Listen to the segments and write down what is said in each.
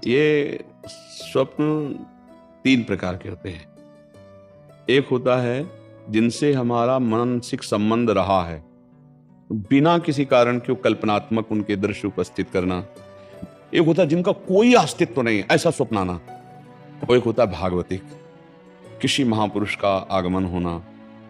ये स्वप्न 3 प्रकार के होते हैं। एक होता है जिनसे हमारा मानसिक संबंध रहा है, बिना किसी कारण के कल्पनात्मक उनके दृश्य उपस्थित करना। एक होता है जिनका कोई अस्तित्व नहीं, ऐसा स्वप्न आना। और एक होता है भागवतिक, किसी महापुरुष का आगमन होना,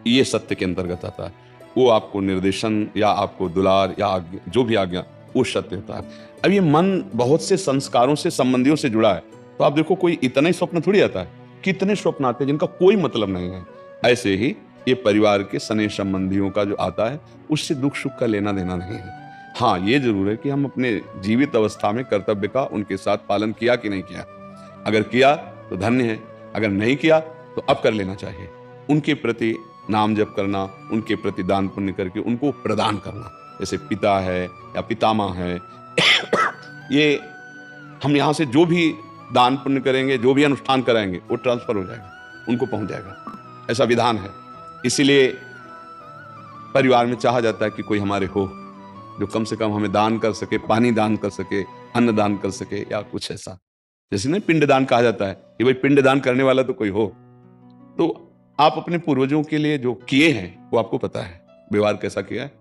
ये सत्य के अंतर्गत आता है। वो आपको निर्देशन या आपको दुलार या जो भी आज्ञा, वो सत्य होता है। अब ये मन बहुत से संस्कारों से, संबंधियों से जुड़ा है, तो आप देखो कोई इतना ही स्वप्न थोड़ी आता है, कितने स्वप्न आते हैं जिनका कोई मतलब नहीं है। ऐसे ही ये परिवार के स्नेह संबंधियों का जो आता है, उससे दुख सुख का लेना देना नहीं है। हाँ, ये जरूर है कि हम अपने जीवित अवस्था में कर्तव्य का उनके साथ पालन किया कि नहीं किया। अगर किया तो धन्य है, अगर नहीं किया तो अब कर लेना चाहिए। उनके प्रति नाम जप करना, उनके प्रति दान पुण्य करके उनको प्रदान करना, जैसे पिता है या पितामह है ये हम यहाँ से जो भी दान पुण्य करेंगे, जो भी अनुष्ठान कराएंगे, वो ट्रांसफर हो जाएगा, उनको पहुंच जाएगा। ऐसा विधान है। इसीलिए परिवार में चाहा जाता है कि कोई हमारे हो जो कम से कम हमें दान कर सके, पानी दान कर सके, अन्न दान कर सके, या कुछ ऐसा। जैसे ना पिंड दान कहा जाता है कि भाई पिंड दान करने वाला तो कोई हो। तो आप अपने पूर्वजों के लिए जो किए हैं वो आपको पता है, व्यवहार कैसा किया है।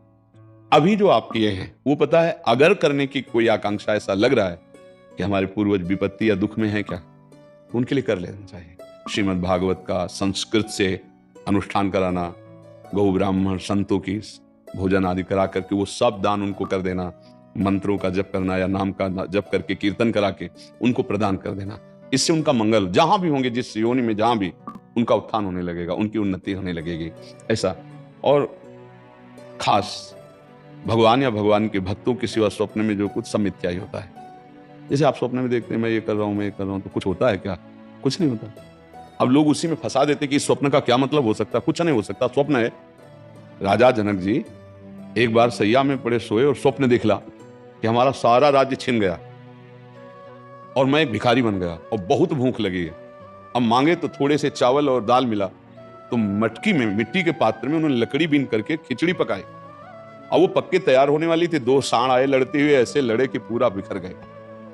अभी जो आप किए हैं वो पता है। अगर करने की कोई आकांक्षा ऐसा लग रहा है कि हमारे पूर्वज विपत्ति या दुख में है क्या, तो उनके लिए कर लेना चाहिए। श्रीमद् भागवत का संस्कृत से अनुष्ठान कराना, गौ ब्राह्मण संतों की भोजन आदि करा करके वो सब दान उनको कर देना, मंत्रों का जप करना या नाम का जप करके कीर्तन करा के उनको प्रदान कर देना। इससे उनका मंगल, जहां भी होंगे, जिस योनि में जहां भी, उनका उत्थान होने लगेगा, उनकी उन्नति होने लगेगी। ऐसा। और खास भगवान या भगवान के भक्तों के सिवा स्वप्न में जो कुछ सब मिथ्या ही होता है। जैसे आप स्वप्न में देखते हैं मैं ये कर रहा हूं, मैं ये कर रहा हूं, तो कुछ होता है क्या? कुछ नहीं होता। अब लोग उसी में फंसा देते कि इस स्वप्न का क्या मतलब हो सकता है। कुछ नहीं हो सकता, स्वप्न है। राजा जनक जी एक बार सैया में पड़े सोए और स्वप्न देखला कि हमारा सारा राज्य छिन गया और मैं एक भिखारी बन गया और बहुत भूख लगी है। अब मांगे तो थोड़े से चावल और दाल मिला, तो मटकी में, मिट्टी के पात्र में उन्होंने लकड़ी बीन करके खिचड़ी पकाई। और वो पक्के तैयार होने वाली थी, 2 सांड आए लड़ते हुए, ऐसे लड़े कि पूरा बिखर गए।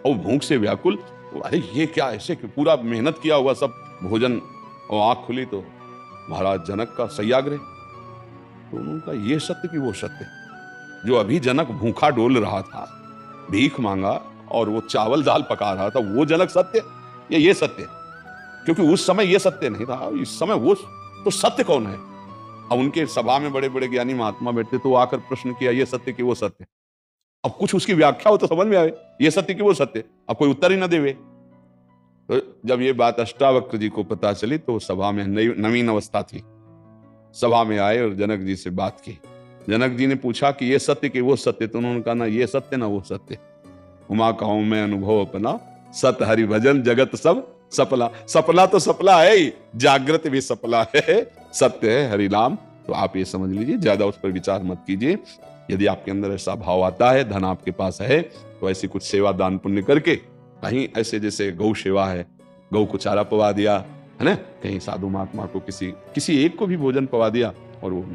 और भूख से व्याकुल, अरे ये क्या, ऐसे पूरा मेहनत किया हुआ सब भोजन, और आंख खुली तो महाराज जनक का सत्याग्रह। तो उन्होंने कहा ये सत्य कि वो सत्य? जो अभी जनक भूखा डोल रहा था, भीख मांगा और वो चावल दाल पका रहा था, वो जनक सत्य या ये सत्य? क्योंकि उस समय ये सत्य नहीं था, इस समय वो तो सत्य कौन है? अब उनके सभा में बड़े बड़े ज्ञानी महात्मा बैठते, तो आकर प्रश्न किया ये सत्य कि वो सत्य। अब कुछ उसकी व्याख्या हो तो समझ में आवे, ये सत्य कि वो सत्य। अब कोई उत्तर ही ना देवे। तो जब ये बात अष्टावक्र जी को पता चली तो सभा में नवीन अवस्था थी, सभा में आए और जनक जी से बात की। जनक जी ने पूछा कि ये सत्य कि वो सत्य? तो उन्होंने कहा ना ये सत्य ना वो सत्य। उमा कहूं मैं अनुभव अपना, सत हरि भजन जगत सब सपला। सपला तो सपला है ही, जागृत भी सपला है, सत्य है हरि नाम। तो आप ये समझ लीजिए, ज्यादा उस पर विचार मत कीजिए। यदि आपके अंदर ऐसा भाव आता है, धन आपके पास है, तो ऐसी कुछ सेवा दान पुण्य करके, कहीं ऐसे जैसे गौ सेवा है, गौ को चारा पवा दिया है ना, कहीं साधु महात्मा को किसी एक को भी भोजन पवा दिया, और वो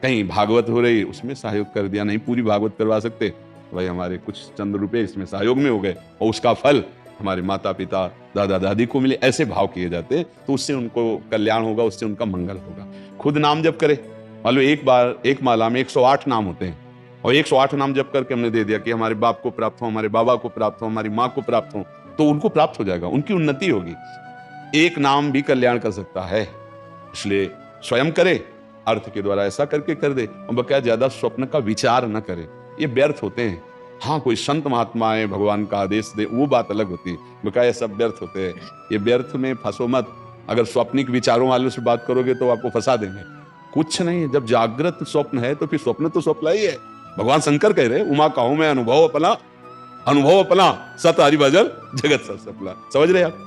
कहीं भागवत हो रही उसमें सहयोग कर दिया। नहीं पूरी भागवत करवा सकते, भाई हमारे कुछ चंद रुपए इसमें सहयोग में हो गए और उसका फल हमारे माता पिता दादा दादी को मिले, ऐसे भाव किए जाते, तो उससे उनको कल्याण होगा, उससे उनका मंगल होगा। खुद नाम जप करे, मान लो एक बार एक माला में 108 नाम होते हैं, और 108 नाम जप करके हमने दे दिया कि हमारे बाप को प्राप्त हो, हमारे बाबा को प्राप्त हो, हमारी माँ को प्राप्त हो, तो उनको प्राप्त हो जाएगा, उनकी उन्नति होगी। एक नाम भी कल्याण कर सकता है, इसलिए स्वयं करे, अर्थ के द्वारा ऐसा करके कर दे, और बकाया ज्यादा स्वप्न का विचार न करे, ये व्यर्थ होते हैं। हाँ, कोई संत महात्मा है, भगवान का आदेश दे, वो बात अलग होती है, बकाया सब व्यर्थ होते हैं। ये व्यर्थ में फंसो मत। अगर स्वप्निक विचारों वालों से बात करोगे तो आपको फंसा देंगे। कुछ नहीं है, जब जागृत स्वप्न है तो फिर स्वप्न तो स्वप्न ही है। भगवान शंकर कह रहे, उमा कहूं मैं अनुभव अपना, सत हरि भजन जगत सब सपला। समझ रहे आप?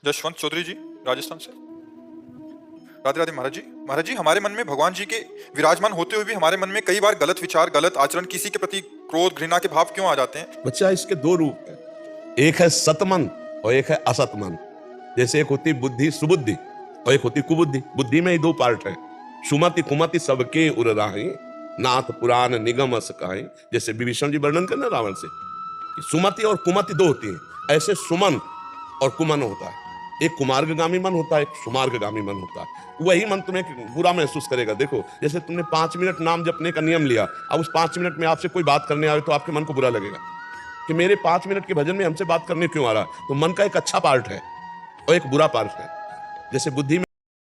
जशवंत चौधरी जी, राजस्थान से। राधे राधे महाराज जी। महाराज जी, हमारे मन में भगवान जी के विराजमान होते हुए भी हमारे मन में कई बार गलत विचार, गलत आचरण, किसी के प्रति क्रोध, घृणा के भाव क्यों आ जाते हैं? बच्चा, इसके 2 रूप है, एक है सतमन और एक है असतमन। जैसे एक होती बुद्धि सुबुद्धि और एक होती कुबुद्धि। बुद्धि में ही 2 पार्ट है, सुमति कुमति सबके उर राही, नाथ पुराण निगम अस कहाई, जैसे विभीषण जी वर्णन करना रावण से कि सुमति और कुमति दो होती है, ऐसे सुमन और कुमन होता है। एक कुमार्गगामी मन होता है, एक सुमार्गगामी मन होता है। वही मन तुम्हें बुरा महसूस करेगा। देखो जैसे तुमने 5 मिनट नाम जपने का नियम लिया, अब उस 5 मिनट में आपसे कोई बात करने आए तो आपके मन को बुरा लगेगा कि मेरे 5 मिनट के भजन में हमसे बात करने क्यों आ रहा। तो मन का एक अच्छा पार्ट है और एक बुरा पार्ट है। जैसे बुद्धि में